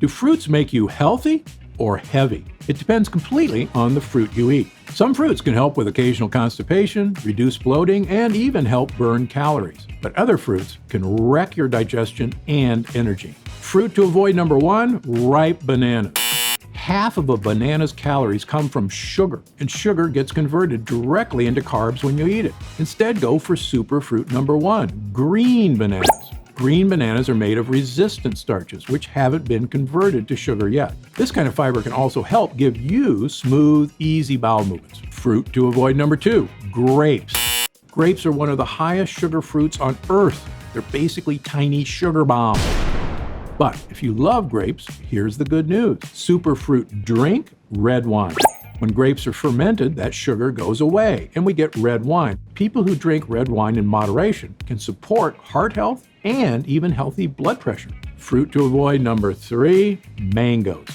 Do fruits make you healthy or heavy? It depends completely on the fruit you eat. Some fruits can help with occasional constipation, reduce bloating, and even help burn calories. But other fruits can wreck your digestion and energy. Fruit to avoid number 1, ripe bananas. Half of a banana's calories come from sugar, and sugar gets converted directly into carbs when you eat it. Instead, go for superfruit number 1, green bananas. Green bananas are made of resistant starches, which haven't been converted to sugar yet. This kind of fiber can also help give you smooth, easy bowel movements. Fruit to avoid number 2, grapes. Grapes are one of the highest sugar fruits on earth. They're basically tiny sugar bombs. But if you love grapes, here's the good news. Superfruit drink red wine. When grapes are fermented, that sugar goes away, and we get red wine. People who drink red wine in moderation can support heart health and even healthy blood pressure. Fruit to avoid number 3, mangoes.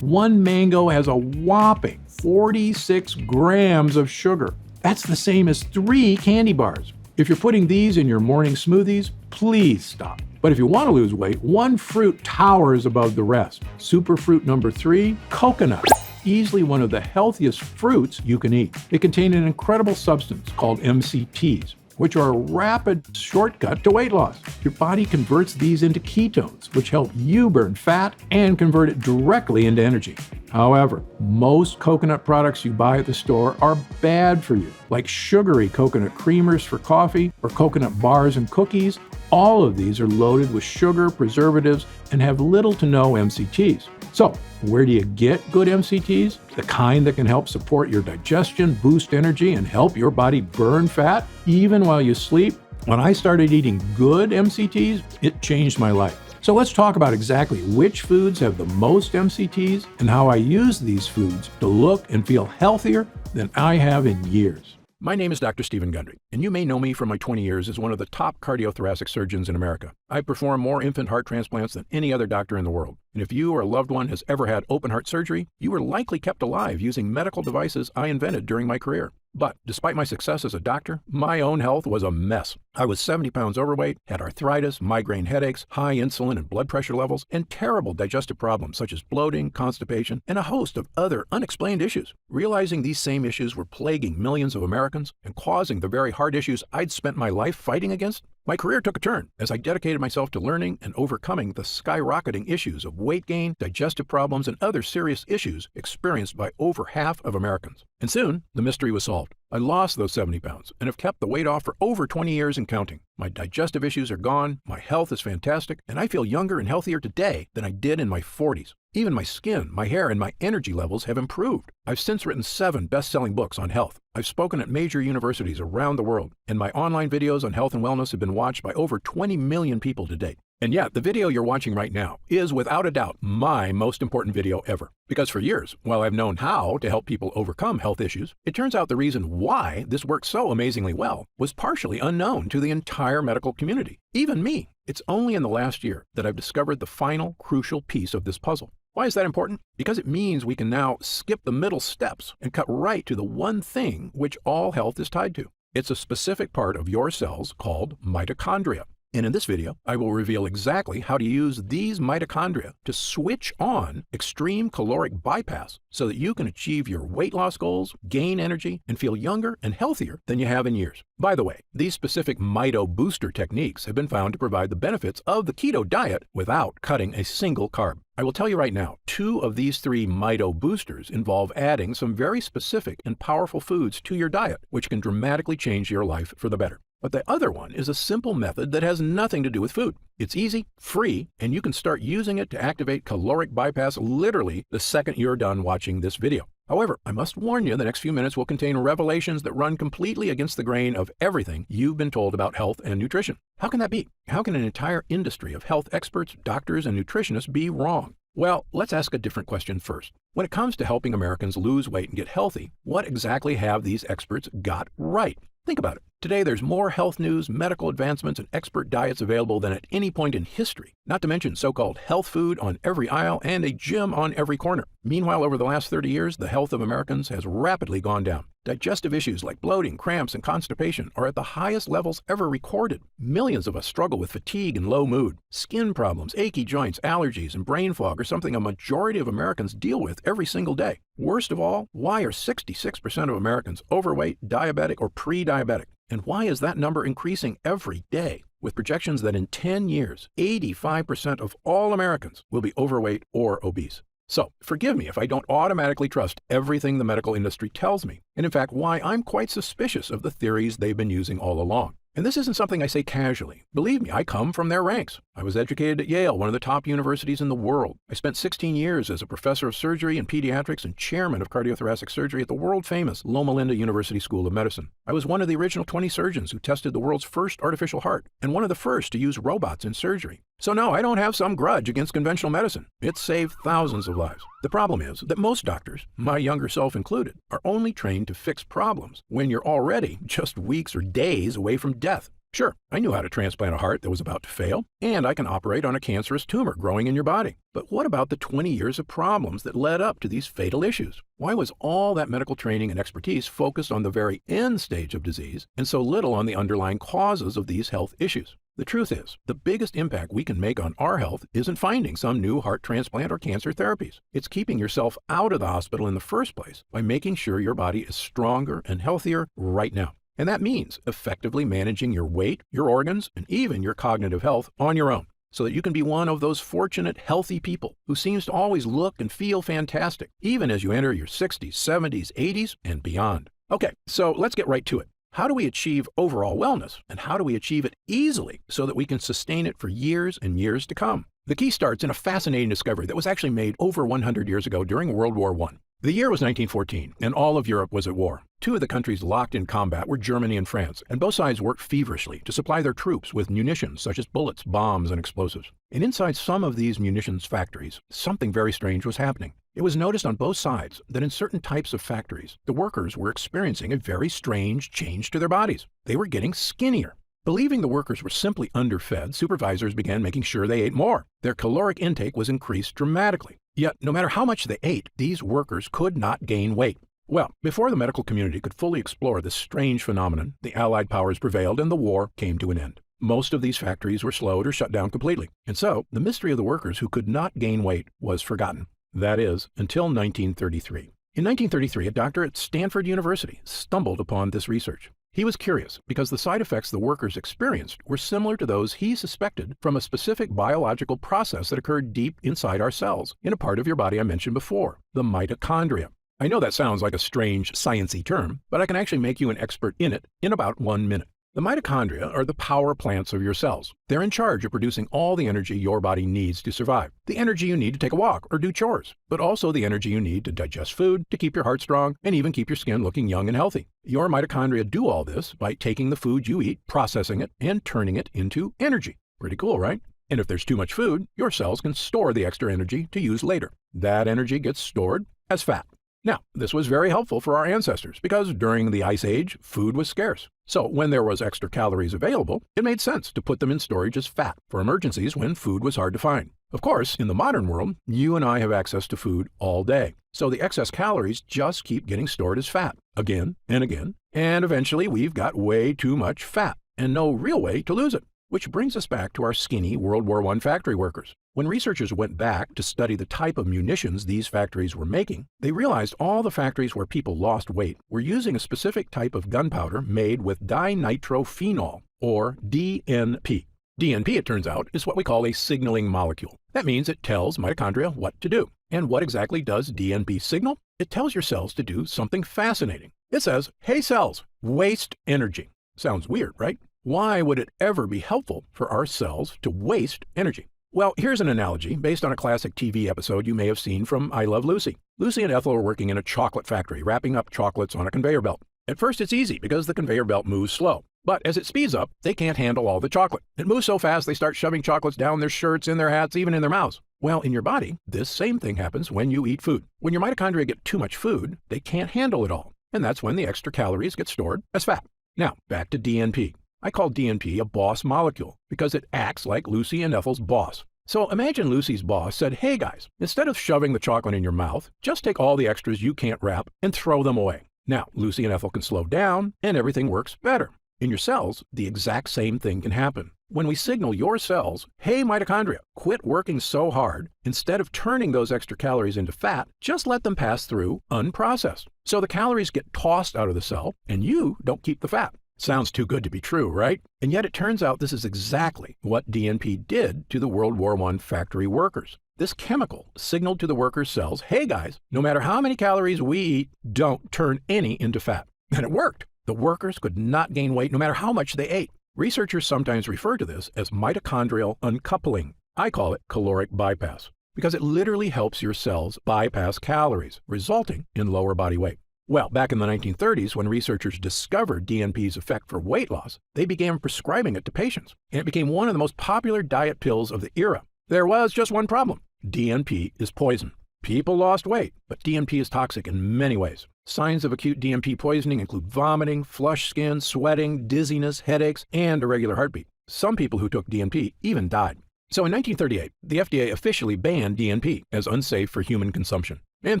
One mango has a whopping 46 grams of sugar. That's the same as 3 candy bars. If you're putting these in your morning smoothies, please stop. But if you want to lose weight, one fruit towers above the rest. Superfruit number 3, coconut. Easily one of the healthiest fruits you can eat. They contain an incredible substance called MCTs, which are a rapid shortcut to weight loss. Your body converts these into ketones, which help you burn fat and convert it directly into energy. However, most coconut products you buy at the store are bad for you, like sugary coconut creamers for coffee or coconut bars and cookies. All of these are loaded with sugar, preservatives, and have little to no MCTs. So, where do you get good MCTs? The kind that can help support your digestion, boost energy, and help your body burn fat, even while you sleep? When I started eating good MCTs, it changed my life. So let's talk about exactly which foods have the most MCTs and how I use these foods to look and feel healthier than I have in years. My name is Dr. Stephen Gundry, and you may know me from my 20 years as one of the top cardiothoracic surgeons in America. I perform more infant heart transplants than any other doctor in the world. And if you or a loved one has ever had open heart surgery, you were likely kept alive using medical devices I invented during my career. But despite my success as a doctor, my own health was a mess. I was 70 pounds overweight, had arthritis, migraine headaches, high insulin and blood pressure levels, and terrible digestive problems such as bloating, constipation, and a host of other unexplained issues. Realizing these same issues were plaguing millions of Americans and causing the very heart issues I'd spent my life fighting against, my career took a turn as I dedicated myself to learning and overcoming the skyrocketing issues of weight gain, digestive problems, and other serious issues experienced by over half of Americans. And soon, the mystery was solved. I lost those 70 pounds and have kept the weight off for over 20 years and counting. My digestive issues are gone, my health is fantastic, and I feel younger and healthier today than I did in my 40s. Even my skin, my hair, and my energy levels have improved. I've since written 7 best-selling books on health. I've spoken at major universities around the world, and my online videos on health and wellness have been watched by over 20 million people to date. And yet, the video you're watching right now is without a doubt my most important video ever. Because for years, while I've known how to help people overcome health issues, it turns out the reason why this works so amazingly well was partially unknown to the entire medical community, even me. It's only in the last year that I've discovered the final crucial piece of this puzzle. Why is that important? Because it means we can now skip the middle steps and cut right to the one thing which all health is tied to. It's a specific part of your cells called mitochondria. And in this video, I will reveal exactly how to use these mitochondria to switch on extreme caloric bypass so that you can achieve your weight loss goals, gain energy, and feel younger and healthier than you have in years. By the way, these specific mito booster techniques have been found to provide the benefits of the keto diet without cutting a single carb. I will tell you right now, 2 of these 3 mito boosters involve adding some very specific and powerful foods to your diet, which can dramatically change your life for the better. But the other one is a simple method that has nothing to do with food. It's easy, free, and you can start using it to activate caloric bypass literally the second you're done watching this video. However, I must warn you, the next few minutes will contain revelations that run completely against the grain of everything you've been told about health and nutrition. How can that be? How can an entire industry of health experts, doctors, and nutritionists be wrong? Well, let's ask a different question first. When it comes to helping Americans lose weight and get healthy, what exactly have these experts got right? Think about it. Today, there's more health news, medical advancements, and expert diets available than at any point in history, not to mention so-called health food on every aisle and a gym on every corner. Meanwhile, over the last 30 years, the health of Americans has rapidly gone down. Digestive issues like bloating, cramps, and constipation are at the highest levels ever recorded. Millions of us struggle with fatigue and low mood. Skin problems, achy joints, allergies, and brain fog are something a majority of Americans deal with every single day. Worst of all, why are 66% of Americans overweight, diabetic, or pre-diabetic? And why is that number increasing every day? With projections that in 10 years, 85% of all Americans will be overweight or obese. So, forgive me if I don't automatically trust everything the medical industry tells me, and in fact why I'm quite suspicious of the theories they've been using all along. And this isn't something I say casually. Believe me, I come from their ranks. I was educated at Yale, one of the top universities in the world. I spent 16 years as a professor of surgery and pediatrics and chairman of cardiothoracic surgery at the world-famous Loma Linda University School of Medicine. I was one of the original 20 surgeons who tested the world's first artificial heart, and one of the first to use robots in surgery. So no, I don't have some grudge against conventional medicine. It's saved thousands of lives. The problem is that most doctors, my younger self included, are only trained to fix problems when you're already just weeks or days away from death. Sure, I knew how to transplant a heart that was about to fail, and I can operate on a cancerous tumor growing in your body. But what about the 20 years of problems that led up to these fatal issues? Why was all that medical training and expertise focused on the very end stage of disease and so little on the underlying causes of these health issues? The truth is, the biggest impact we can make on our health isn't finding some new heart transplant or cancer therapies. It's keeping yourself out of the hospital in the first place by making sure your body is stronger and healthier right now. And that means effectively managing your weight, your organs, and even your cognitive health on your own, so that you can be one of those fortunate, healthy people who seems to always look and feel fantastic, even as you enter your 60s, 70s, 80s, and beyond. Okay, so let's get right to it. How do we achieve overall wellness, and how do we achieve it easily so that we can sustain it for years and years to come? The key starts in a fascinating discovery that was actually made over 100 years ago during World War I. The year was 1914, and all of Europe was at war. Two of the countries locked in combat were Germany and France, and both sides worked feverishly to supply their troops with munitions such as bullets, bombs, and explosives. And inside some of these munitions factories, something very strange was happening. It was noticed on both sides that in certain types of factories, the workers were experiencing a very strange change to their bodies. They were getting skinnier. Believing the workers were simply underfed, supervisors began making sure they ate more. Their caloric intake was increased dramatically. Yet, no matter how much they ate, these workers could not gain weight. Well, before the medical community could fully explore this strange phenomenon, the Allied powers prevailed and the war came to an end. Most of these factories were slowed or shut down completely. And so, the mystery of the workers who could not gain weight was forgotten. That is, until 1933. In 1933, a doctor at Stanford University stumbled upon this research. He was curious because the side effects the workers experienced were similar to those he suspected from a specific biological process that occurred deep inside our cells, in a part of your body I mentioned before, the mitochondria. I know that sounds like a strange, sciencey term, but I can actually make you an expert in it in about 1 minute. The mitochondria are the power plants of your cells. They're in charge of producing all the energy your body needs to survive. The energy you need to take a walk or do chores, but also the energy you need to digest food, to keep your heart strong, and even keep your skin looking young and healthy. Your mitochondria do all this by taking the food you eat, processing it, and turning it into energy. Pretty cool, right? And if there's too much food, your cells can store the extra energy to use later. That energy gets stored as fat. Now, this was very helpful for our ancestors because during the Ice Age, food was scarce. So when there was extra calories available, it made sense to put them in storage as fat for emergencies when food was hard to find. Of course, in the modern world, you and I have access to food all day. So the excess calories just keep getting stored as fat again and again. And eventually we've got way too much fat and no real way to lose it. Which brings us back to our skinny World War I factory workers. When researchers went back to study the type of munitions these factories were making, they realized all the factories where people lost weight were using a specific type of gunpowder made with dinitrophenol, or DNP. DNP, it turns out, is what we call a signaling molecule. That means it tells mitochondria what to do. And what exactly does DNP signal? It tells your cells to do something fascinating. It says, "Hey cells, waste energy." Sounds weird, right? Why would it ever be helpful for our cells to waste energy? Well, here's an analogy based on a classic TV episode you may have seen from I Love Lucy. Lucy and Ethel are working in a chocolate factory, wrapping up chocolates on a conveyor belt. At first, it's easy because the conveyor belt moves slow. But as it speeds up, they can't handle all the chocolate. It moves so fast they start shoving chocolates down their shirts, in their hats, even in their mouths. Well, in your body, this same thing happens when you eat food. When your mitochondria get too much food, they can't handle it all. And that's when the extra calories get stored as fat. Now, back to DNP. I call DNP a boss molecule because it acts like Lucy and Ethel's boss. So imagine Lucy's boss said, "Hey guys, instead of shoving the chocolate in your mouth, just take all the extras you can't wrap and throw them away." Now, Lucy and Ethel can slow down and everything works better. In your cells, the exact same thing can happen. When we signal your cells, "Hey mitochondria, quit working so hard," instead of turning those extra calories into fat, just let them pass through unprocessed. So the calories get tossed out of the cell and you don't keep the fat. Sounds too good to be true, right? And yet it turns out this is exactly what DNP did to the World War I factory workers. This chemical signaled to the workers' cells, "Hey guys, no matter how many calories we eat, don't turn any into fat." And it worked. The workers could not gain weight no matter how much they ate. Researchers sometimes refer to this as mitochondrial uncoupling. I call it caloric bypass because it literally helps your cells bypass calories, resulting in lower body weight. Well, back in the 1930s, when researchers discovered DNP's effect for weight loss, they began prescribing it to patients, and it became one of the most popular diet pills of the era. There was just one problem. DNP is poison. People lost weight, but DNP is toxic in many ways. Signs of acute DNP poisoning include vomiting, flushed skin, sweating, dizziness, headaches, and irregular heartbeat. Some people who took DNP even died. So in 1938, the FDA officially banned DNP as unsafe for human consumption. And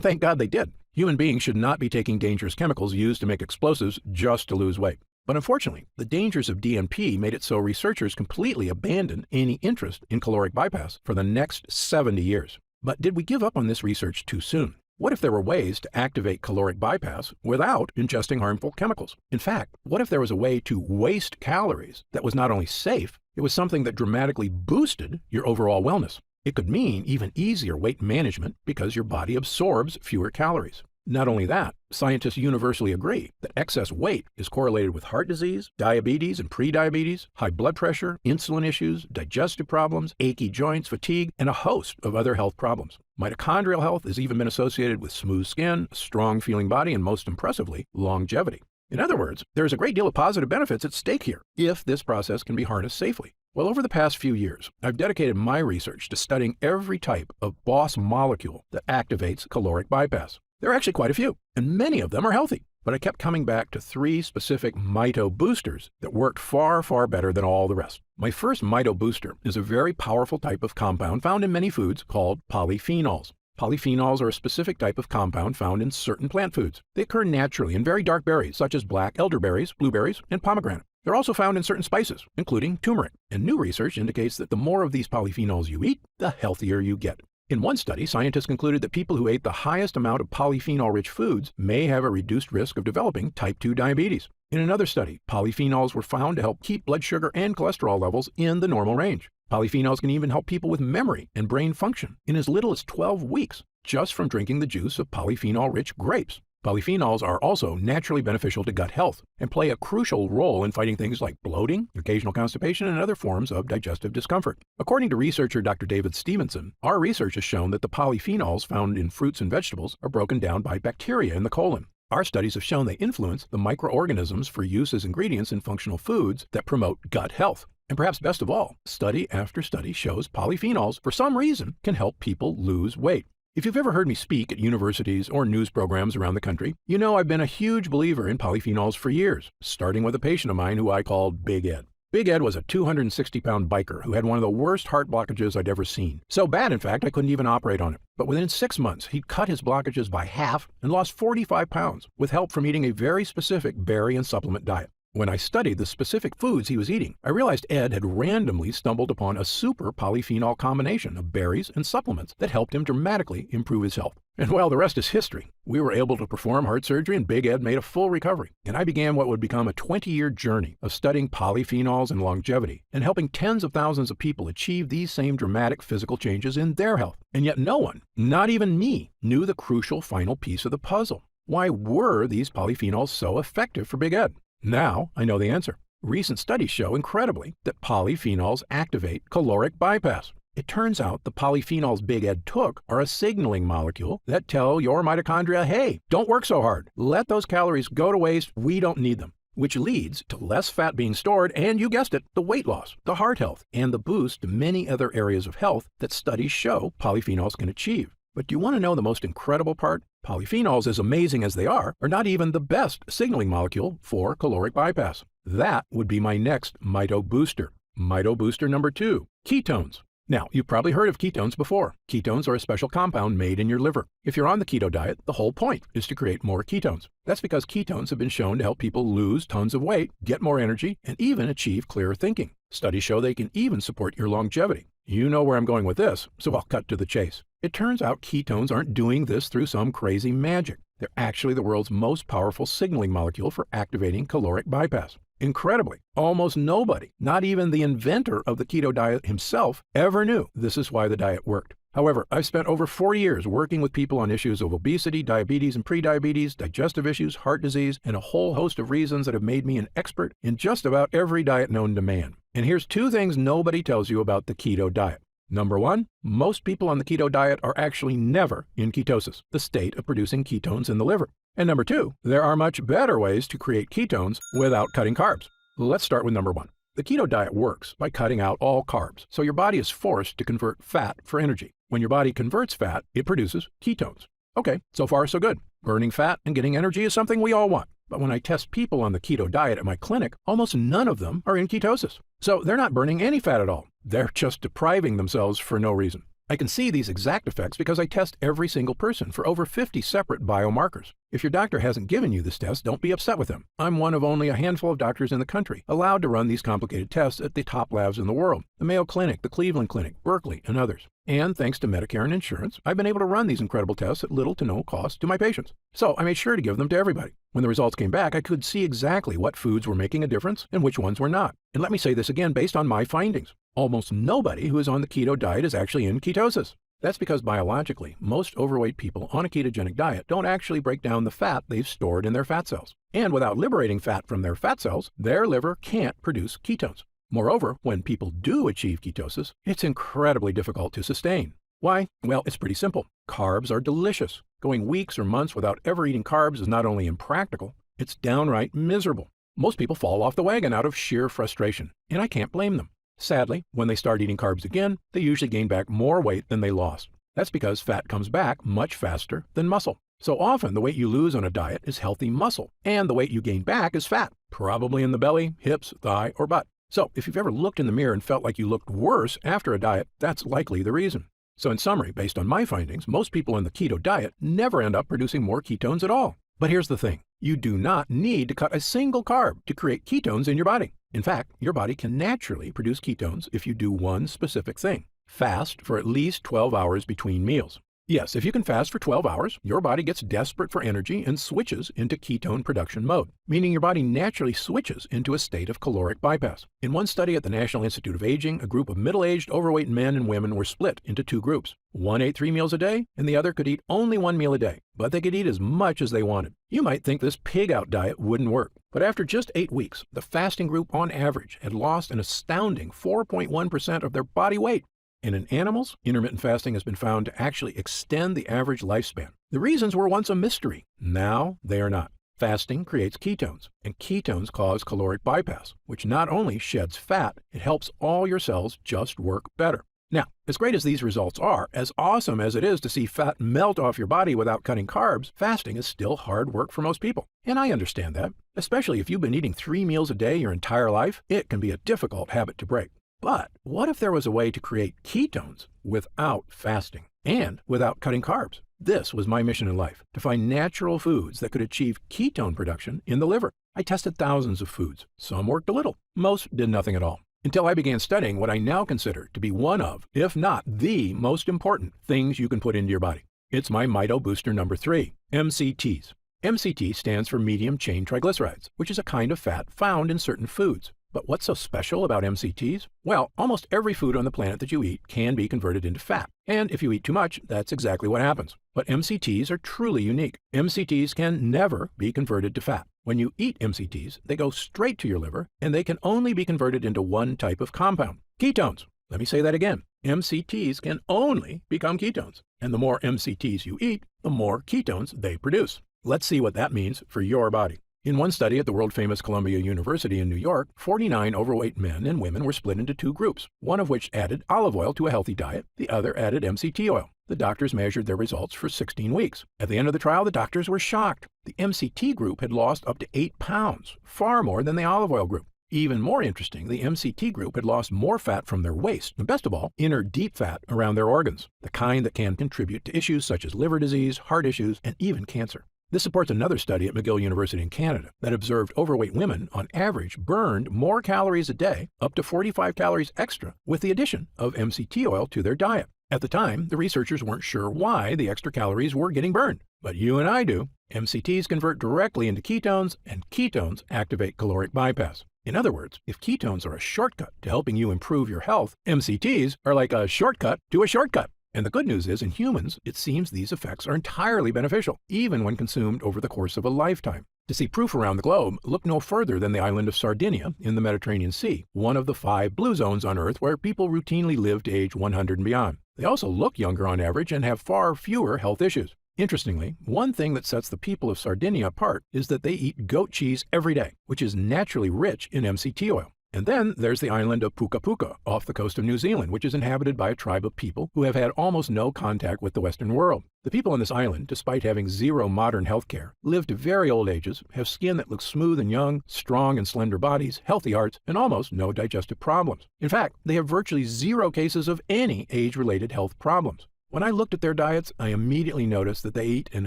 thank God they did. Human beings should not be taking dangerous chemicals used to make explosives just to lose weight. But unfortunately, the dangers of DNP made it so researchers completely abandoned any interest in caloric bypass for the next 70 years. But did we give up on this research too soon? What if there were ways to activate caloric bypass without ingesting harmful chemicals? In fact, what if there was a way to waste calories that was not only safe, it was something that dramatically boosted your overall wellness? It could mean even easier weight management because your body absorbs fewer calories. Not only that, scientists universally agree that excess weight is correlated with heart disease, diabetes and prediabetes, high blood pressure, insulin issues, digestive problems, achy joints, fatigue, and a host of other health problems. Mitochondrial health has even been associated with smooth skin, a strong feeling body, and most impressively, longevity. In other words, there is a great deal of positive benefits at stake here if this process can be harnessed safely. Well, over the past few years, I've dedicated my research to studying every type of boss molecule that activates caloric bypass. There are actually quite a few, and many of them are healthy. But I kept coming back to 3 specific mito boosters that worked far, far better than all the rest. My first mito booster is a very powerful type of compound found in many foods called polyphenols. Polyphenols are a specific type of compound found in certain plant foods. They occur naturally in very dark berries, such as black elderberries, blueberries, and pomegranate. They're also found in certain spices, including turmeric. And new research indicates that the more of these polyphenols you eat, the healthier you get. In one study, scientists concluded that people who ate the highest amount of polyphenol-rich foods may have a reduced risk of developing type 2 diabetes. In another study, polyphenols were found to help keep blood sugar and cholesterol levels in the normal range. Polyphenols can even help people with memory and brain function in as little as 12 weeks, just from drinking the juice of polyphenol-rich grapes. Polyphenols are also naturally beneficial to gut health and play a crucial role in fighting things like bloating, occasional constipation, and other forms of digestive discomfort. According to researcher Dr. David Stevenson, our research has shown that the polyphenols found in fruits and vegetables are broken down by bacteria in the colon. Our studies have shown they influence the microorganisms for use as ingredients in functional foods that promote gut health. And perhaps best of all, study after study shows polyphenols, for some reason, can help people lose weight. If you've ever heard me speak at universities or news programs around the country, you know I've been a huge believer in polyphenols for years, starting with a patient of mine who I called Big Ed. Big Ed was a 260-pound biker who had one of the worst heart blockages I'd ever seen. So bad, in fact, I couldn't even operate on it. But within 6 months, he'd cut his blockages by half and lost 45 pounds with help from eating a very specific berry and supplement diet. When I studied the specific foods he was eating, I realized Ed had randomly stumbled upon a super polyphenol combination of berries and supplements that helped him dramatically improve his health. And well, the rest is history. We were able to perform heart surgery and Big Ed made a full recovery. And I began what would become a 20-year journey of studying polyphenols and longevity and helping tens of thousands of people achieve these same dramatic physical changes in their health. And yet no one, not even me, knew the crucial final piece of the puzzle. Why were these polyphenols so effective for Big Ed? Now I know the answer. Recent studies show, incredibly, that polyphenols activate caloric bypass. It turns out the polyphenols Big Ed took are a signaling molecule that tell your mitochondria, hey, don't work so hard. Let those calories go to waste. We don't need them. Which leads to less fat being stored and, you guessed it, the weight loss, the heart health, and the boost to many other areas of health that studies show polyphenols can achieve. But do you want to know the most incredible part? Polyphenols, as amazing as they are not even the best signaling molecule for caloric bypass. That would be my next mito booster. Mito booster number 2, ketones. Now, you've probably heard of ketones before. Ketones are a special compound made in your liver. If you're on the keto diet, the whole point is to create more ketones. That's because ketones have been shown to help people lose tons of weight, get more energy, and even achieve clearer thinking. Studies show they can even support your longevity. You know where I'm going with this, so I'll cut to the chase. It turns out ketones aren't doing this through some crazy magic. They're actually the world's most powerful signaling molecule for activating caloric bypass. Incredibly, almost nobody, not even the inventor of the keto diet himself, ever knew this is why the diet worked. However, I've spent over 4 years working with people on issues of obesity, diabetes and prediabetes, digestive issues, heart disease, and a whole host of reasons that have made me an expert in just about every diet known to man. And here's 2 things nobody tells you about the keto diet. Number 1, most people on the keto diet are actually never in ketosis, the state of producing ketones in the liver. And number 2, there are much better ways to create ketones without cutting carbs. Let's start with number 1. The keto diet works by cutting out all carbs, so your body is forced to convert fat for energy. When your body converts fat, it produces ketones. Okay, so far so good. Burning fat and getting energy is something we all want. But when I test people on the keto diet at my clinic, almost none of them are in ketosis. So they're not burning any fat at all. They're just depriving themselves for no reason. I can see these exact effects because I test every single person for over 50 separate biomarkers. If your doctor hasn't given you this test, don't be upset with them. I'm one of only a handful of doctors in the country allowed to run these complicated tests at the top labs in the world, the Mayo Clinic, the Cleveland Clinic, Berkeley, and others. And thanks to Medicare and insurance, I've been able to run these incredible tests at little to no cost to my patients. So I made sure to give them to everybody. When the results came back, I could see exactly what foods were making a difference and which ones were not. And let me say this again based on my findings. Almost nobody who is on the keto diet is actually in ketosis. That's because biologically, most overweight people on a ketogenic diet don't actually break down the fat they've stored in their fat cells. And without liberating fat from their fat cells, their liver can't produce ketones. Moreover, when people do achieve ketosis, it's incredibly difficult to sustain. Why? Well, it's pretty simple. Carbs are delicious. Going weeks or months without ever eating carbs is not only impractical, it's downright miserable. Most people fall off the wagon out of sheer frustration, and I can't blame them. Sadly, when they start eating carbs again, they usually gain back more weight than they lost. That's because fat comes back much faster than muscle. So often, the weight you lose on a diet is healthy muscle, and the weight you gain back is fat, probably in the belly, hips, thigh, or butt. So if you've ever looked in the mirror and felt like you looked worse after a diet, that's likely the reason. So in summary, based on my findings, most people on the keto diet never end up producing more ketones at all. But here's the thing. You do not need to cut a single carb to create ketones in your body. In fact, your body can naturally produce ketones if you do one specific thing. Fast for at least 12 hours between meals. Yes, if you can fast for 12 hours, your body gets desperate for energy and switches into ketone production mode, meaning your body naturally switches into a state of caloric bypass. In one study at the National Institute of Aging, a group of middle-aged overweight men and women were split into 2 groups. One ate 3 meals a day, and the other could eat only 1 meal a day, but they could eat as much as they wanted. You might think this pig-out diet wouldn't work, but after just 8 weeks, the fasting group on average had lost an astounding 4.1% of their body weight. And in animals, intermittent fasting has been found to actually extend the average lifespan. The reasons were once a mystery. Now they are not. Fasting creates ketones, and ketones cause caloric bypass, which not only sheds fat, it helps all your cells just work better. Now, as great as these results are, as awesome as it is to see fat melt off your body without cutting carbs, fasting is still hard work for most people. And I understand that. Especially if you've been eating 3 meals a day your entire life, it can be a difficult habit to break. But what if there was a way to create ketones without fasting and without cutting carbs? This was my mission in life, to find natural foods that could achieve ketone production in the liver. I tested thousands of foods. Some worked a little. Most did nothing at all. Until I began studying what I now consider to be one of, if not the most important things you can put into your body. It's my Mito Booster number 3, MCTs. MCT stands for medium chain triglycerides, which is a kind of fat found in certain foods. But what's so special about MCTs? Well, almost every food on the planet that you eat can be converted into fat. And if you eat too much, that's exactly what happens. But MCTs are truly unique. MCTs can never be converted to fat. When you eat MCTs, they go straight to your liver, and they can only be converted into one type of compound, ketones. Let me say that again. MCTs can only become ketones. And the more MCTs you eat, the more ketones they produce. Let's see what that means for your body. In one study at the world-famous Columbia University in New York, 49 overweight men and women were split into 2 groups, one of which added olive oil to a healthy diet, the other added MCT oil. The The doctors measured their results for 16 weeks. At the end of the trial, the doctors were shocked. The MCT group had lost up to 8 pounds, far more than the olive oil group. Even more interesting, the MCT group had lost more fat from their waist, and best of all, inner deep fat around their organs, the kind that can contribute to issues such as liver disease, heart issues, and even cancer. This supports another study at McGill University in Canada that observed overweight women, on average, burned more calories a day, up to 45 calories extra, with the addition of MCT oil to their diet. At the time, the researchers weren't sure why the extra calories were getting burned, but you and I do. MCTs convert directly into ketones, and ketones activate caloric bypass. In other words, if ketones are a shortcut to helping you improve your health, MCTs are like a shortcut to a shortcut. And the good news is, in humans, it seems these effects are entirely beneficial, even when consumed over the course of a lifetime. To see proof around the globe, look no further than the island of Sardinia in the Mediterranean Sea, one of the 5 blue zones on Earth where people routinely live to age 100 and beyond. They also look younger on average and have far fewer health issues. Interestingly, one thing that sets the people of Sardinia apart is that they eat goat cheese every day, which is naturally rich in MCT oil. And then there's the island of Puka Puka off the coast of New Zealand, which is inhabited by a tribe of people who have had almost no contact with the Western world. The people on this island, despite having zero modern health care, live to very old ages, have skin that looks smooth and young, strong and slender bodies, healthy hearts, and almost no digestive problems. In fact, they have virtually 0 cases of any age-related health problems. When I looked at their diets, I immediately noticed that they eat an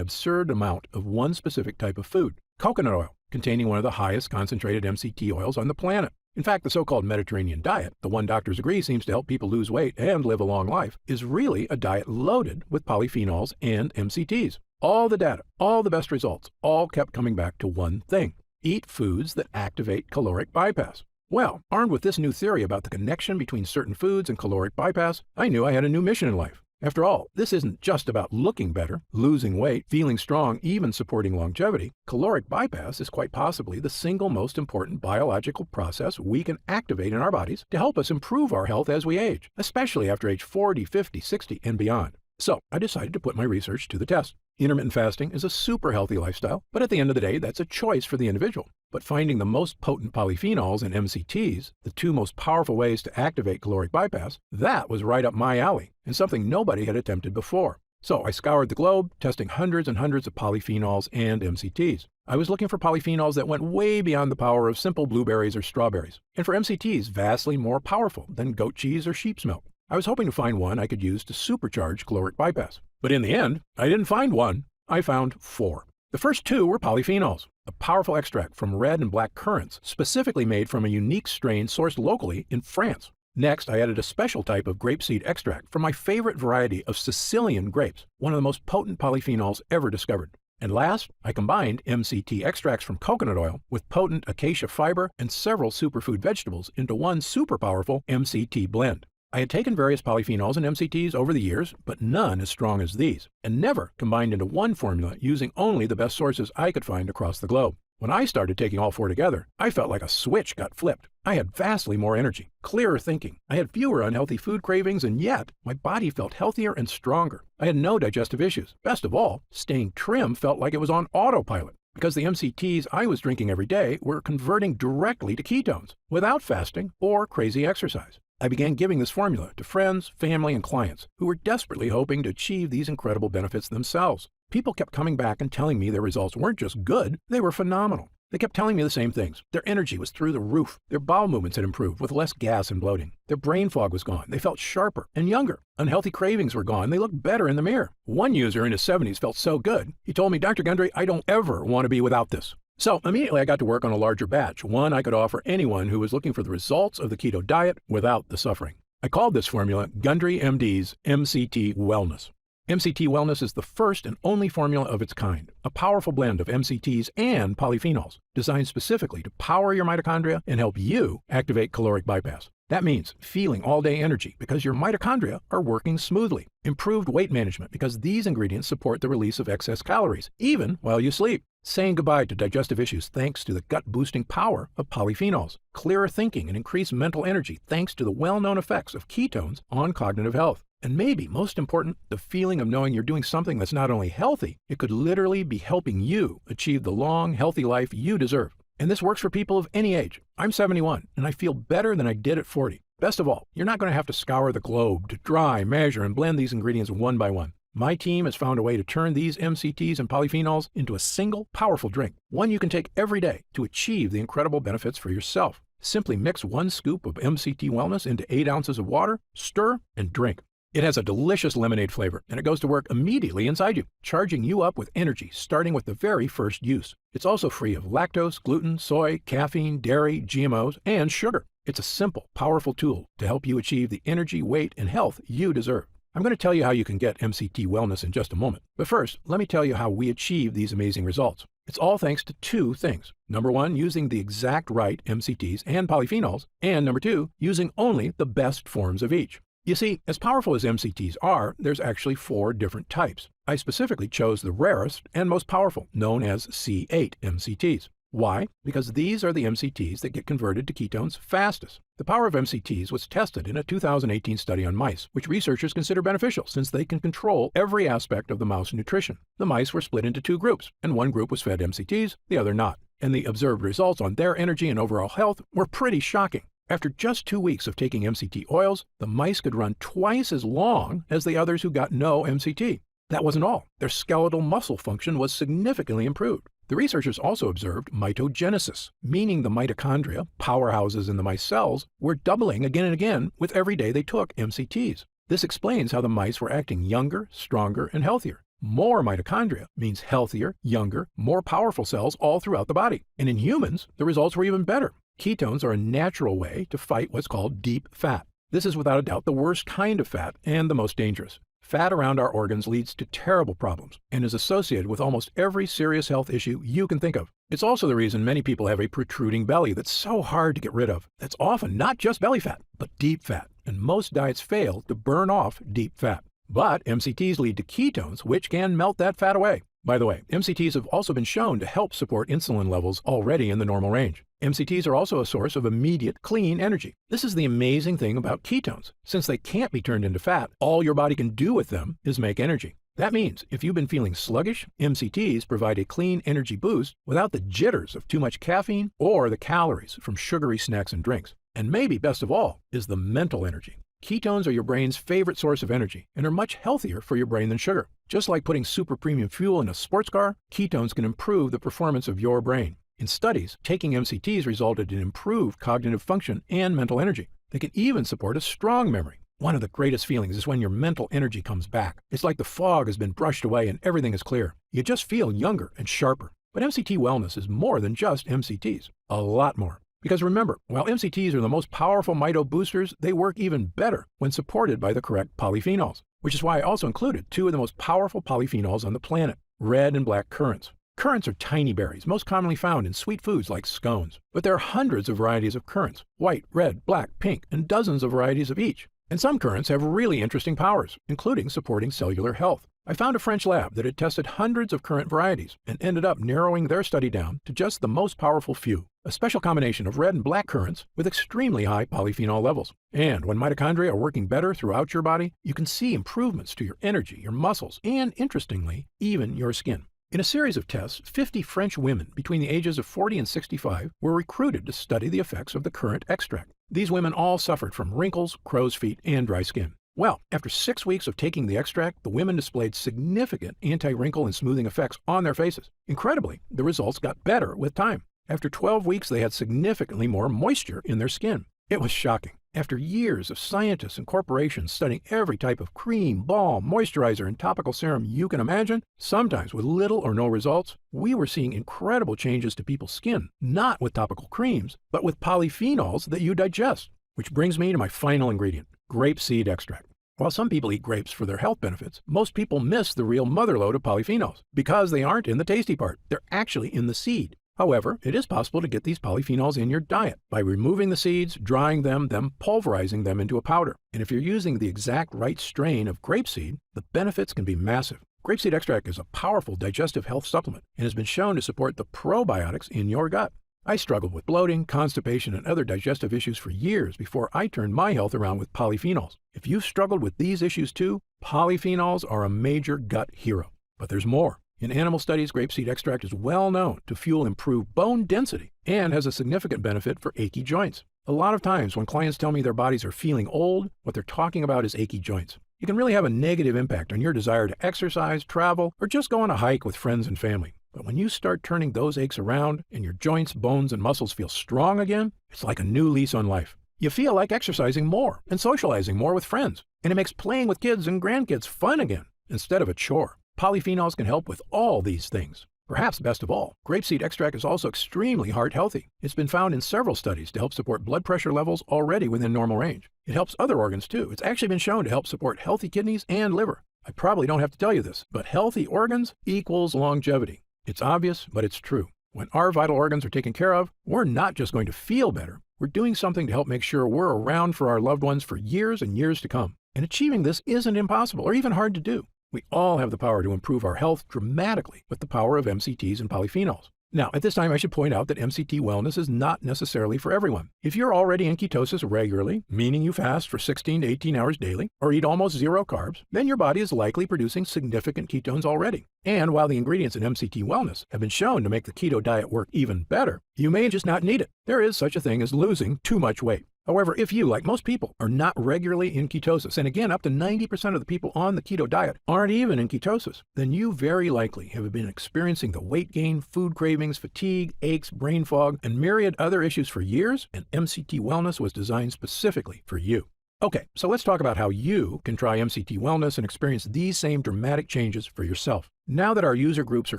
absurd amount of one specific type of food, coconut oil, containing one of the highest concentrated MCT oils on the planet. In fact, the so-called Mediterranean diet, the one doctors agree seems to help people lose weight and live a long life, is really a diet loaded with polyphenols and MCTs. All the data, all the best results, all kept coming back to one thing: eat foods that activate caloric bypass. Well, armed with this new theory about the connection between certain foods and caloric bypass, I knew I had a new mission in life. After all, this isn't just about looking better, losing weight, feeling strong, even supporting longevity. Caloric bypass is quite possibly the single most important biological process we can activate in our bodies to help us improve our health as we age, especially after age 40, 50, 60, and beyond. So I decided to put my research to the test. Intermittent fasting is a super healthy lifestyle, but at the end of the day, that's a choice for the individual. But finding the most potent polyphenols and MCTs, the 2 most powerful ways to activate caloric bypass, that was right up my alley, and something nobody had attempted before. So I scoured the globe, testing hundreds and hundreds of polyphenols and MCTs. I was looking for polyphenols that went way beyond the power of simple blueberries or strawberries, and for MCTs vastly more powerful than goat cheese or sheep's milk. I was hoping to find one I could use to supercharge caloric bypass. But in the end, I didn't find one. I found 4. The first 2 were polyphenols, a powerful extract from red and black currants, specifically made from a unique strain sourced locally in France. Next, I added a special type of grapeseed extract from my favorite variety of Sicilian grapes, one of the most potent polyphenols ever discovered. And last, I combined MCT extracts from coconut oil with potent acacia fiber and several superfood vegetables into one super powerful MCT blend. I had taken various polyphenols and MCTs over the years, but none as strong as these, and never combined into one formula using only the best sources I could find across the globe. When I started taking all 4 together, I felt like a switch got flipped. I had vastly more energy, clearer thinking. I had fewer unhealthy food cravings, and yet my body felt healthier and stronger. I had no digestive issues. Best of all, staying trim felt like it was on autopilot, because the MCTs I was drinking every day were converting directly to ketones, without fasting or crazy exercise. I began giving this formula to friends, family, and clients who were desperately hoping to achieve these incredible benefits themselves. People kept coming back and telling me their results weren't just good, they were phenomenal. They kept telling me the same things. Their energy was through the roof. Their bowel movements had improved with less gas and bloating. Their brain fog was gone. They felt sharper and younger. Unhealthy cravings were gone. They looked better in the mirror. One user in his 70s felt so good, he told me, "Dr. Gundry, I don't ever want to be without this." So immediately I got to work on a larger batch, one I could offer anyone who was looking for the results of the keto diet without the suffering. I called this formula Gundry MD's MCT Wellness. MCT Wellness is the first and only formula of its kind, a powerful blend of MCTs and polyphenols, designed specifically to power your mitochondria and help you activate caloric bypass. That means feeling all-day energy because your mitochondria are working smoothly. Improved weight management because these ingredients support the release of excess calories, even while you sleep. Saying goodbye to digestive issues thanks to the gut-boosting power of polyphenols. Clearer thinking and increased mental energy thanks to the well-known effects of ketones on cognitive health. And maybe most important, the feeling of knowing you're doing something that's not only healthy, it could literally be helping you achieve the long, healthy life you deserve. And this works for people of any age. I'm 71, and I feel better than I did at 40. Best of all, you're not going to have to scour the globe to dry, measure, and blend these ingredients one by one. My team has found a way to turn these MCTs and polyphenols into a single, powerful drink, one you can take every day to achieve the incredible benefits for yourself. Simply mix 1 scoop of MCT Wellness into 8 ounces of water, stir, and drink. It has a delicious lemonade flavor, and it goes to work immediately inside you, charging you up with energy starting with the very first use. It's also free of lactose, gluten, soy, caffeine, dairy, GMOs, and sugar. It's a simple, powerful tool to help you achieve the energy, weight, and health you deserve. I'm going to tell you how you can get MCT Wellness in just a moment. But first, let me tell you how we achieve these amazing results. It's all thanks to 2 things. Number 1, using the exact right MCTs and polyphenols, and number 2, using only the best forms of each. You see, as powerful as MCTs are, there's actually 4 different types. I specifically chose the rarest and most powerful, known as C8 MCTs. Why? Because these are the MCTs that get converted to ketones fastest. The power of MCTs was tested in a 2018 study on mice, which researchers consider beneficial since they can control every aspect of the mouse nutrition. The mice were split into 2 groups, and one group was fed MCTs, the other not. And the observed results on their energy and overall health were pretty shocking. After just 2 weeks of taking MCT oils, the mice could run twice as long as the others who got no MCT. That wasn't all. Their skeletal muscle function was significantly improved. The researchers also observed mitogenesis, meaning the mitochondria, powerhouses in the mice cells, were doubling again and again with every day they took MCTs. This explains how the mice were acting younger, stronger, and healthier. More mitochondria means healthier, younger, more powerful cells all throughout the body. And in humans, the results were even better. Ketones are a natural way to fight what's called deep fat. This is without a doubt the worst kind of fat and the most dangerous. Fat around our organs leads to terrible problems and is associated with almost every serious health issue you can think of. It's also the reason many people have a protruding belly that's so hard to get rid of. That's often not just belly fat, but deep fat, and most diets fail to burn off deep fat. But MCTs lead to ketones, which can melt that fat away. By the way, MCTs have also been shown to help support insulin levels already in the normal range. MCTs are also a source of immediate, clean energy. This is the amazing thing about ketones. Since they can't be turned into fat, all your body can do with them is make energy. That means if you've been feeling sluggish, MCTs provide a clean energy boost without the jitters of too much caffeine or the calories from sugary snacks and drinks. And maybe best of all is the mental energy. Ketones are your brain's favorite source of energy and are much healthier for your brain than sugar. Just like putting super premium fuel in a sports car, ketones can improve the performance of your brain. In studies, taking MCTs resulted in improved cognitive function and mental energy. They can even support a strong memory. One of the greatest feelings is when your mental energy comes back. It's like the fog has been brushed away and everything is clear. You just feel younger and sharper. But MCT Wellness is more than just MCTs. A lot more. Because remember, while MCTs are the most powerful mito boosters, they work even better when supported by the correct polyphenols, which is why I also included 2 of the most powerful polyphenols on the planet, red and black currants. Currants are tiny berries, most commonly found in sweet foods like scones. But there are hundreds of varieties of currants, white, red, black, pink, and dozens of varieties of each. And some currants have really interesting powers, including supporting cellular health. I found a French lab that had tested hundreds of currant varieties and ended up narrowing their study down to just the most powerful few, a special combination of red and black currants with extremely high polyphenol levels. And when mitochondria are working better throughout your body, you can see improvements to your energy, your muscles, and interestingly, even your skin. In a series of tests, 50 French women between the ages of 40 and 65 were recruited to study the effects of the currant extract. These women all suffered from wrinkles, crow's feet, and dry skin. Well, after 6 weeks of taking the extract, the women displayed significant anti-wrinkle and smoothing effects on their faces. Incredibly, the results got better with time. After 12 weeks, they had significantly more moisture in their skin. It was shocking. After years of scientists and corporations studying every type of cream, balm, moisturizer, and topical serum you can imagine, sometimes with little or no results, we were seeing incredible changes to people's skin, not with topical creams, but with polyphenols that you digest. Which brings me to my final ingredient, grapeseed extract. While some people eat grapes for their health benefits, most people miss the real motherlode of polyphenols because they aren't in the tasty part. They're actually in the seed. However, it is possible to get these polyphenols in your diet by removing the seeds, drying them, then pulverizing them into a powder. And if you're using the exact right strain of grapeseed, the benefits can be massive. Grapeseed extract is a powerful digestive health supplement and has been shown to support the probiotics in your gut. I struggled with bloating, constipation, and other digestive issues for years before I turned my health around with polyphenols. If you've struggled with these issues too, polyphenols are a major gut hero. But there's more. In animal studies, grapeseed extract is well known to fuel improved bone density and has a significant benefit for achy joints. A lot of times when clients tell me their bodies are feeling old, what they're talking about is achy joints. It can really have a negative impact on your desire to exercise, travel, or just go on a hike with friends and family. But when you start turning those aches around and your joints, bones, and muscles feel strong again, it's like a new lease on life. You feel like exercising more and socializing more with friends, and it makes playing with kids and grandkids fun again instead of a chore. Polyphenols can help with all these things. Perhaps best of all, grapeseed extract is also extremely heart healthy. It's been found in several studies to help support blood pressure levels already within normal range. It helps other organs too. It's actually been shown to help support healthy kidneys and liver. I probably don't have to tell you this, but healthy organs equals longevity. It's obvious, but it's true. When our vital organs are taken care of, we're not just going to feel better. We're doing something to help make sure we're around for our loved ones for years and years to come. And achieving this isn't impossible or even hard to do. We all have the power to improve our health dramatically with the power of MCTs and polyphenols. Now, at this time, I should point out that MCT wellness is not necessarily for everyone. If you're already in ketosis regularly, meaning you fast for 16 to 18 hours daily, or eat almost zero carbs, then your body is likely producing significant ketones already. And while the ingredients in MCT wellness have been shown to make the keto diet work even better, you may just not need it. There is such a thing as losing too much weight. However, if you, like most people, are not regularly in ketosis, and again, up to 90% of the people on the keto diet aren't even in ketosis, then you very likely have been experiencing the weight gain, food cravings, fatigue, aches, brain fog, and myriad other issues for years, and MCT Wellness was designed specifically for you. Okay, so let's talk about how you can try MCT Wellness and experience these same dramatic changes for yourself. Now that our user groups are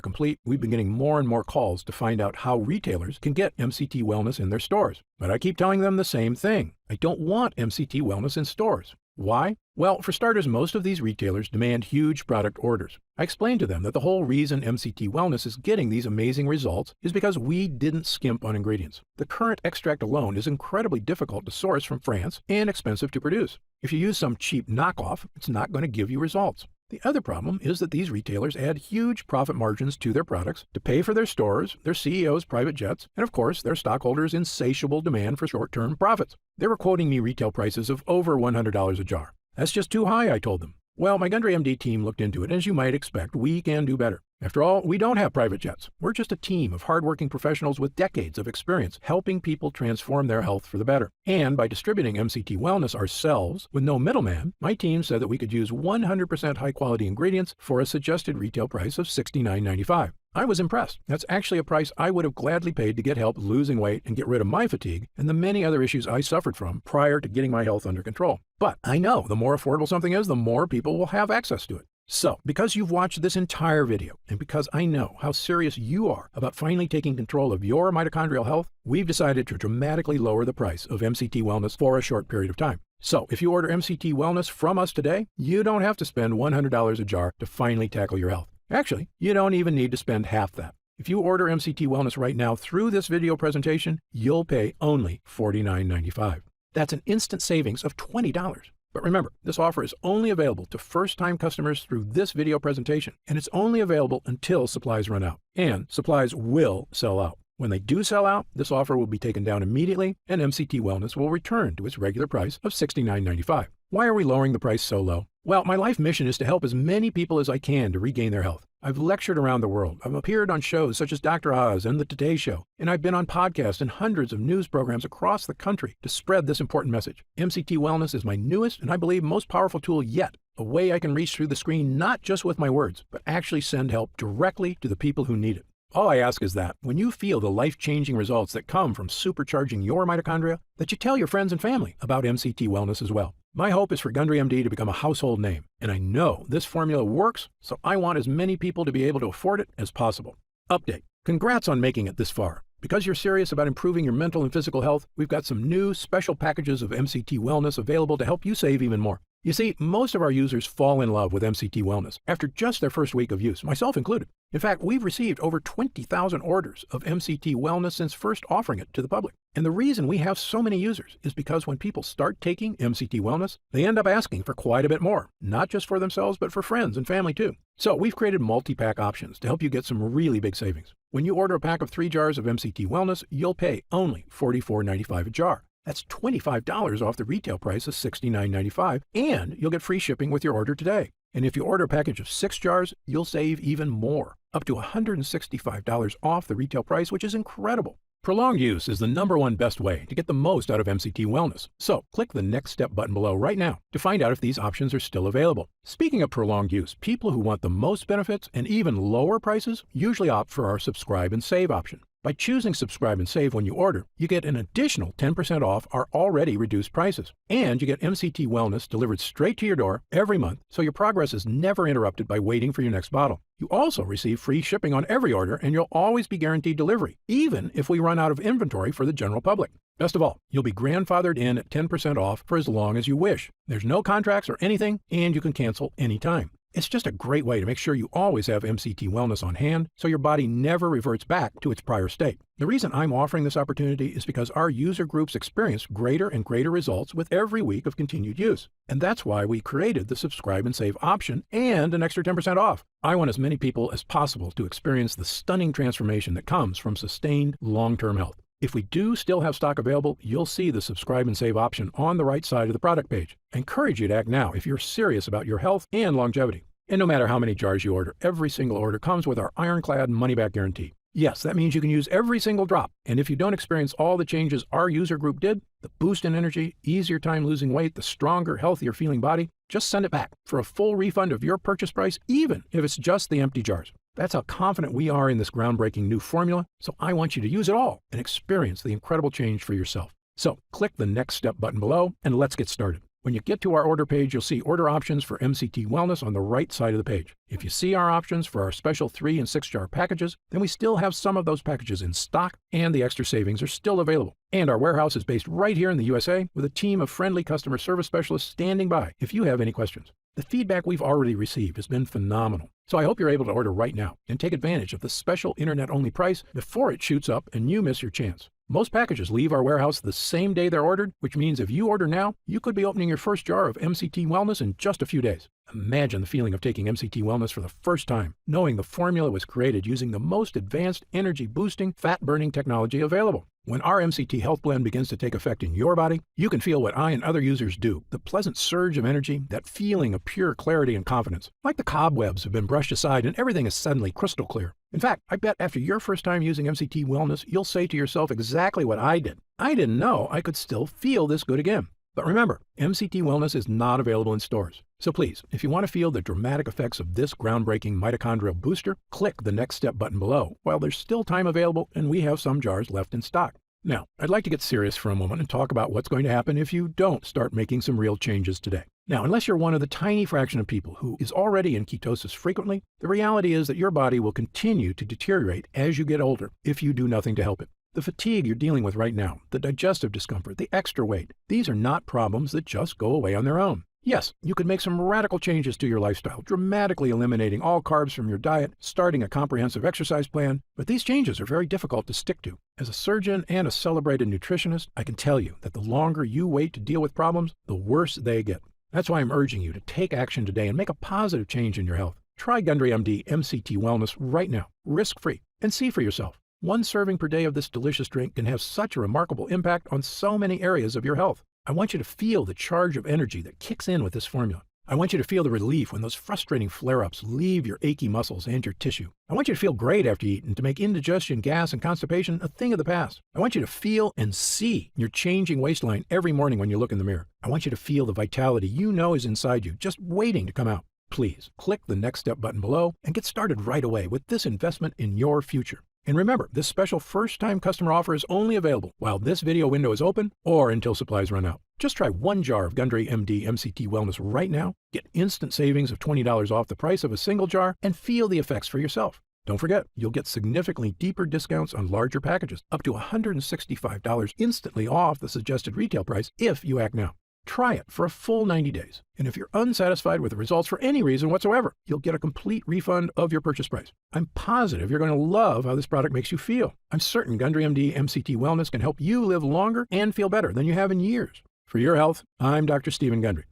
complete, we've been getting more and more calls to find out how retailers can get MCT Wellness in their stores. But I keep telling them the same thing. I don't want MCT Wellness in stores. Why? Well, for starters, most of these retailers demand huge product orders. I explained to them that the whole reason MCT Wellness is getting these amazing results is because we didn't skimp on ingredients. The current extract alone is incredibly difficult to source from France and expensive to produce. If you use some cheap knockoff, it's not going to give you results. The other problem is that these retailers add huge profit margins to their products to pay for their stores, their CEOs' private jets, and of course, their stockholders' insatiable demand for short-term profits. They were quoting me retail prices of over $100 a jar. That's just too high, I told them. Well, my Gundry MD team looked into it, and as you might expect, we can do better. After all, we don't have private jets. We're just a team of hardworking professionals with decades of experience helping people transform their health for the better. And by distributing MCT Wellness ourselves with no middleman, my team said that we could use 100% high-quality ingredients for a suggested retail price of $69.95. I was impressed. That's actually a price I would have gladly paid to get help losing weight and get rid of my fatigue and the many other issues I suffered from prior to getting my health under control. But I know the more affordable something is, the more people will have access to it. So, because you've watched this entire video, and because I know how serious you are about finally taking control of your mitochondrial health, we've decided to dramatically lower the price of MCT Wellness for a short period of time. So, if you order MCT Wellness from us today, you don't have to spend $100 a jar to finally tackle your health. Actually, you don't even need to spend half that. If you order MCT Wellness right now through this video presentation, you'll pay only $49.95. That's an instant savings of $20. But remember, this offer is only available to first-time customers through this video presentation, and it's only available until supplies run out. And supplies will sell out. When they do sell out, this offer will be taken down immediately, and MCT Wellness will return to its regular price of $69.95. Why are we lowering the price so low? Well, my life mission is to help as many people as I can to regain their health. I've lectured around the world. I've appeared on shows such as Dr. Oz and The Today Show, and I've been on podcasts and hundreds of news programs across the country to spread this important message. MCT Wellness is my newest and I believe most powerful tool yet, a way I can reach through the screen not just with my words, but actually send help directly to the people who need it. All I ask is that, when you feel the life-changing results that come from supercharging your mitochondria, that you tell your friends and family about MCT Wellness as well. My hope is for Gundry MD to become a household name, and I know this formula works, so I want as many people to be able to afford it as possible. Update. Congrats on making it this far. Because you're serious about improving your mental and physical health, we've got some new special packages of MCT Wellness available to help you save even more. You see, most of our users fall in love with MCT Wellness after just their first week of use, myself included. In fact, we've received over 20,000 orders of MCT Wellness since first offering it to the public. And the reason we have so many users is because when people start taking MCT Wellness, they end up asking for quite a bit more, not just for themselves, but for friends and family too. So we've created multi-pack options to help you get some really big savings. When you order a pack of 3 jars of MCT Wellness, you'll pay only $44.95 a jar. That's $25 off the retail price of $69.95, and you'll get free shipping with your order today. And if you order a package of 6 jars, you'll save even more, up to $165 off the retail price, which is incredible. Prolonged use is the #1 best way to get the most out of MCT Wellness. So click the Next Step button below right now to find out if these options are still available. Speaking of prolonged use, people who want the most benefits and even lower prices usually opt for our Subscribe and Save option. By choosing Subscribe and Save when you order, you get an additional 10% off our already reduced prices. And you get MCT Wellness delivered straight to your door every month, so your progress is never interrupted by waiting for your next bottle. You also receive free shipping on every order, and you'll always be guaranteed delivery, even if we run out of inventory for the general public. Best of all, you'll be grandfathered in at 10% off for as long as you wish. There's no contracts or anything, and you can cancel anytime. It's just a great way to make sure you always have MCT Wellness on hand so your body never reverts back to its prior state. The reason I'm offering this opportunity is because our user groups experience greater and greater results with every week of continued use. And that's why we created the Subscribe and Save option and an extra 10% off. I want as many people as possible to experience the stunning transformation that comes from sustained long-term health. If we do still have stock available, you'll see the Subscribe and Save option on the right side of the product page. I encourage you to act now if you're serious about your health and longevity. And no matter how many jars you order, every single order comes with our ironclad money-back guarantee. Yes, that means you can use every single drop. And if you don't experience all the changes our user group did, the boost in energy, easier time losing weight, the stronger, healthier feeling body, just send it back for a full refund of your purchase price, even if it's just the empty jars. That's how confident we are in this groundbreaking new formula, so I want you to use it all and experience the incredible change for yourself. So click the Next Step button below and let's get started. When you get to our order page, you'll see order options for MCT Wellness on the right side of the page. If you see our options for our special 3 and 6 jar packages, then we still have some of those packages in stock and the extra savings are still available. And our warehouse is based right here in the USA with a team of friendly customer service specialists standing by if you have any questions. The feedback we've already received has been phenomenal. So I hope you're able to order right now and take advantage of the special internet-only price before it shoots up and you miss your chance. Most packages leave our warehouse the same day they're ordered, which means if you order now, you could be opening your first jar of MCT Wellness in just a few days. Imagine the feeling of taking MCT Wellness for the first time, knowing the formula was created using the most advanced energy-boosting, fat-burning technology available. When our MCT Health Blend begins to take effect in your body, you can feel what I and other users do, the pleasant surge of energy, that feeling of pure clarity and confidence. Like the cobwebs have been brushed aside and everything is suddenly crystal clear. In fact, I bet after your first time using MCT Wellness, you'll say to yourself exactly what I did. I didn't know I could still feel this good again. But remember, MCT Wellness is not available in stores. So please, if you want to feel the dramatic effects of this groundbreaking mitochondrial booster, click the Next Step button below while there's still time available and we have some jars left in stock. Now, I'd like to get serious for a moment and talk about what's going to happen if you don't start making some real changes today. Now, unless you're one of the tiny fraction of people who is already in ketosis frequently, the reality is that your body will continue to deteriorate as you get older if you do nothing to help it. The fatigue you're dealing with right now, the digestive discomfort, the extra weight, these are not problems that just go away on their own. Yes, you could make some radical changes to your lifestyle, dramatically eliminating all carbs from your diet, starting a comprehensive exercise plan, but these changes are very difficult to stick to. As a surgeon and a celebrated nutritionist, I can tell you that the longer you wait to deal with problems, the worse they get. That's why I'm urging you to take action today and make a positive change in your health. Try Gundry MD MCT Wellness right now, risk-free, and see for yourself. One serving per day of this delicious drink can have such a remarkable impact on so many areas of your health. I want you to feel the charge of energy that kicks in with this formula. I want you to feel the relief when those frustrating flare-ups leave your achy muscles and your tissue. I want you to feel great after you eat and to make indigestion, gas, and constipation a thing of the past. I want you to feel and see your changing waistline every morning when you look in the mirror. I want you to feel the vitality you know is inside you, just waiting to come out. Please click the Next Step button below and get started right away with this investment in your future. And remember, this special first-time customer offer is only available while this video window is open or until supplies run out. Just try 1 jar of Gundry MD MCT Wellness right now, get instant savings of $20 off the price of a single jar, and feel the effects for yourself. Don't forget, you'll get significantly deeper discounts on larger packages, up to $165 instantly off the suggested retail price if you act now. Try it for a full 90 days. And if you're unsatisfied with the results for any reason whatsoever, you'll get a complete refund of your purchase price. I'm positive you're going to love how this product makes you feel. I'm certain Gundry MD MCT Wellness can help you live longer and feel better than you have in years. For your health, I'm Dr. Stephen Gundry.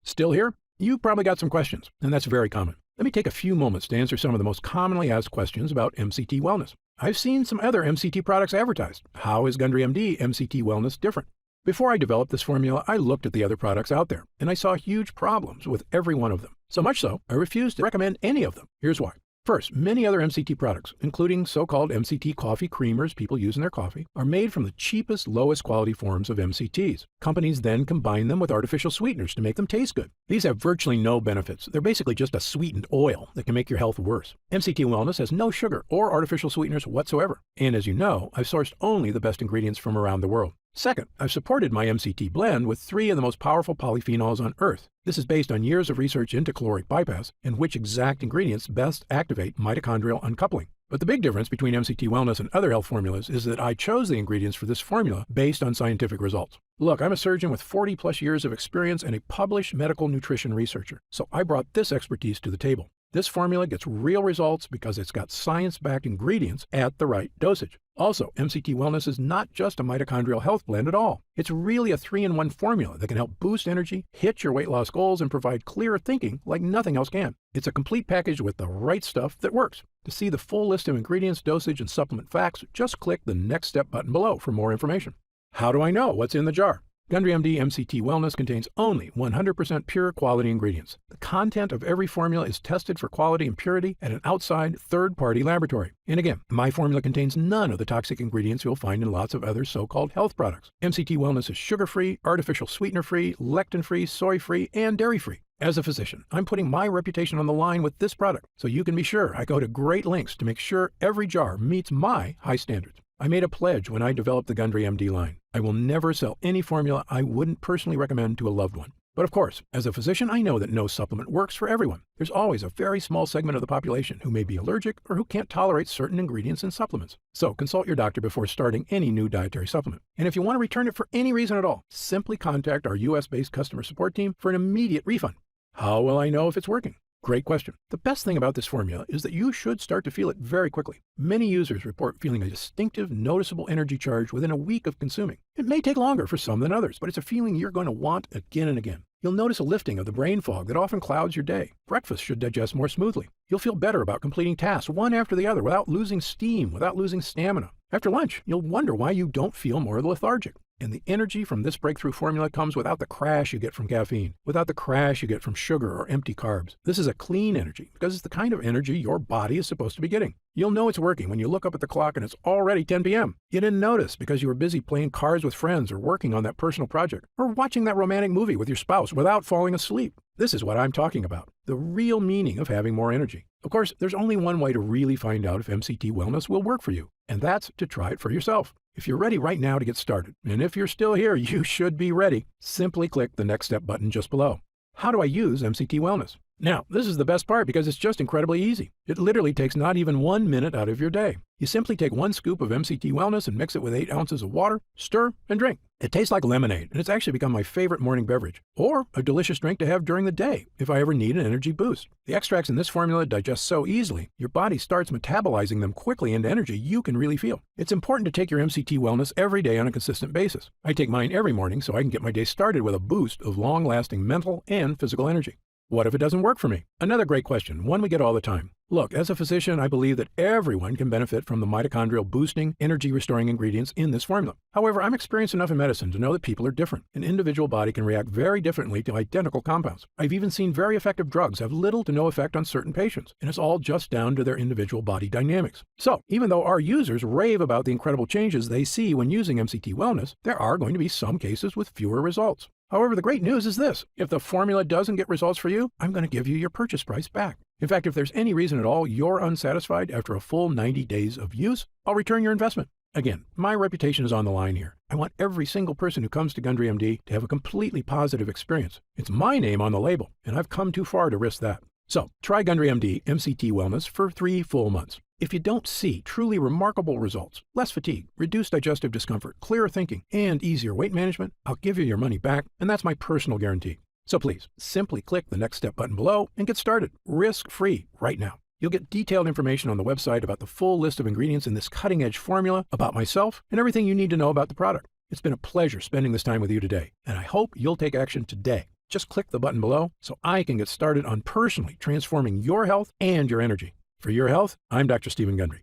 Still here? You've probably got some questions, and that's very common. Let me take a few moments to answer some of the most commonly asked questions about MCT Wellness. I've seen some other MCT products advertised. How is Gundry MD MCT Wellness different? Before I developed this formula, I looked at the other products out there, and I saw huge problems with every one of them. So much so, I refused to recommend any of them. Here's why. First, many other MCT products, including so-called MCT coffee creamers people use in their coffee, are made from the cheapest, lowest quality forms of MCTs. Companies then combine them with artificial sweeteners to make them taste good. These have virtually no benefits. They're basically just a sweetened oil that can make your health worse. MCT Wellness has no sugar or artificial sweeteners whatsoever. And as you know, I've sourced only the best ingredients from around the world. Second, I've supported my MCT blend with 3 of the most powerful polyphenols on Earth. This is based on years of research into caloric bypass and which exact ingredients best activate mitochondrial uncoupling. But the big difference between MCT Wellness and other health formulas is that I chose the ingredients for this formula based on scientific results. Look, I'm a surgeon with 40 plus years of experience and a published medical nutrition researcher, so I brought this expertise to the table. This formula gets real results because it's got science-backed ingredients at the right dosage. Also, MCT Wellness is not just a mitochondrial health blend at all. It's really a 3-in-1 formula that can help boost energy, hit your weight loss goals, and provide clearer thinking like nothing else can. It's a complete package with the right stuff that works. To see the full list of ingredients, dosage, and supplement facts, just click the Next Step button below for more information. How do I know what's in the jar? Gundry MD MCT Wellness contains only 100% pure quality ingredients. The content of every formula is tested for quality and purity at an outside third-party laboratory. And again, my formula contains none of the toxic ingredients you'll find in lots of other so-called health products. MCT Wellness is sugar-free, artificial sweetener-free, lectin-free, soy-free, and dairy-free. As a physician, I'm putting my reputation on the line with this product, so you can be sure I go to great lengths to make sure every jar meets my high standards. I made a pledge when I developed the Gundry MD line. I will never sell any formula I wouldn't personally recommend to a loved one. But of course, as a physician, I know that no supplement works for everyone. There's always a very small segment of the population who may be allergic or who can't tolerate certain ingredients in supplements. So consult your doctor before starting any new dietary supplement. And if you want to return it for any reason at all, simply contact our US-based customer support team for an immediate refund. How will I know if it's working? Great question. The best thing about this formula is that you should start to feel it very quickly. Many users report feeling a distinctive, noticeable energy charge within a week of consuming. It may take longer for some than others, but it's a feeling you're going to want again and again. You'll notice a lifting of the brain fog that often clouds your day. Breakfast should digest more smoothly. You'll feel better about completing tasks one after the other without losing steam, without losing stamina. After lunch, you'll wonder why you don't feel more lethargic. And the energy from this breakthrough formula comes without the crash you get from caffeine, without the crash you get from sugar or empty carbs. This is a clean energy because it's the kind of energy your body is supposed to be getting. You'll know it's working when you look up at the clock and it's already 10 p.m. You didn't notice because you were busy playing cards with friends or working on that personal project or watching that romantic movie with your spouse without falling asleep. This is what I'm talking about, the real meaning of having more energy. Of course, there's only one way to really find out if MCT Wellness will work for you, and that's to try it for yourself. If you're ready right now to get started, and if you're still here, you should be ready, simply click the Next Step button just below. How do I use MCT Wellness? Now, this is the best part because it's just incredibly easy. It literally takes not even 1 minute out of your day. You simply take 1 scoop of MCT Wellness and mix it with 8 ounces of water, stir, and drink. It tastes like lemonade, and it's actually become my favorite morning beverage, or a delicious drink to have during the day if I ever need an energy boost. The extracts in this formula digest so easily, your body starts metabolizing them quickly into energy you can really feel. It's important to take your MCT Wellness every day on a consistent basis. I take mine every morning so I can get my day started with a boost of long-lasting mental and physical energy. What if it doesn't work for me? Another great question, one we get all the time. Look, as a physician, I believe that everyone can benefit from the mitochondrial boosting, energy restoring ingredients in this formula. However, I'm experienced enough in medicine to know that people are different. An individual body can react very differently to identical compounds. I've even seen very effective drugs have little to no effect on certain patients, and it's all just down to their individual body dynamics. So, even though our users rave about the incredible changes they see when using MCT Wellness, there are going to be some cases with fewer results. However, the great news is this. If the formula doesn't get results for you, I'm going to give you your purchase price back. In fact, if there's any reason at all you're unsatisfied after a full 90 days of use, I'll return your investment. Again, my reputation is on the line here. I want every single person who comes to Gundry MD to have a completely positive experience. It's my name on the label, and I've come too far to risk that. So, try Gundry MD MCT Wellness for 3 full months. If you don't see truly remarkable results, less fatigue, reduced digestive discomfort, clearer thinking, and easier weight management, I'll give you your money back, and that's my personal guarantee. So please, simply click the Next Step button below and get started, risk-free, right now. You'll get detailed information on the website about the full list of ingredients in this cutting-edge formula, about myself, and everything you need to know about the product. It's been a pleasure spending this time with you today, and I hope you'll take action today. Just click the button below so I can get started on personally transforming your health and your energy. For your health, I'm Dr. Stephen Gundry.